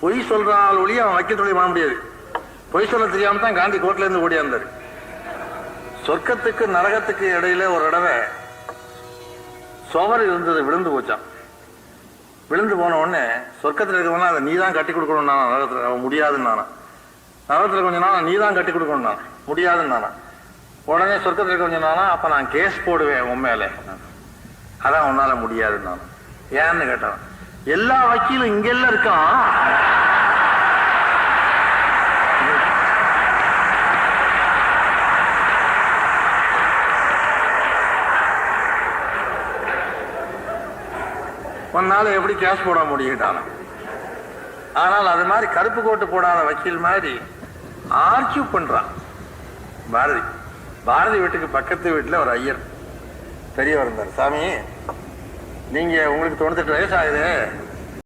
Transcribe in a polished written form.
பொய் சொல்றாள் ஒளி அவன் வைக்க தொழில் பண்ண முடியாது. பொய் சொல்ல தெரியாம தான் காந்தி கோர்ட்ல இருந்து ஓடியாந்தாரு. சொர்க்கத்துக்கு நரகத்துக்கு இடையில ஒரு தடவை சுவர் இருந்தது, விழுந்து போச்சான். விழுந்து போன உடனே சொர்க்கத்தில் இருக்கவனா அதை நீ தான் கட்டி கொடுக்கணும் நானா, நரகத்தில் அவன் முடியாதுன்னு நானா. நரகத்தில் கொஞ்ச நாள் நீ தான் கட்டி கொடுக்கணும் நான் முடியாதுன்னு நானா. உடனே சொர்க்கத்தில் இருக்க கொஞ்சம் நானா, அப்ப நான் கேஸ் போடுவேன் உன் மேல, அதான் உன்னால முடியாதுன்னு நான். ஏன்னு கேட்டான். எல்லா வக்கீலும் இங்கெல்லாம் இருக்கான், உன்னால எப்படி கேஸ் போட முடியிட்டான. ஆனால் அது மாதிரி கருப்பு கோட்டு போடாத வக்கீல் மாதிரி ஆர்கியூ பண்றான். பாரதி வீட்டுக்கு பக்கத்து வீட்டுல ஒரு ஐயர் பெரியவர் இருந்தார். சாமி, நீங்க உங்களுக்கு 98 வயசு ஆகுது,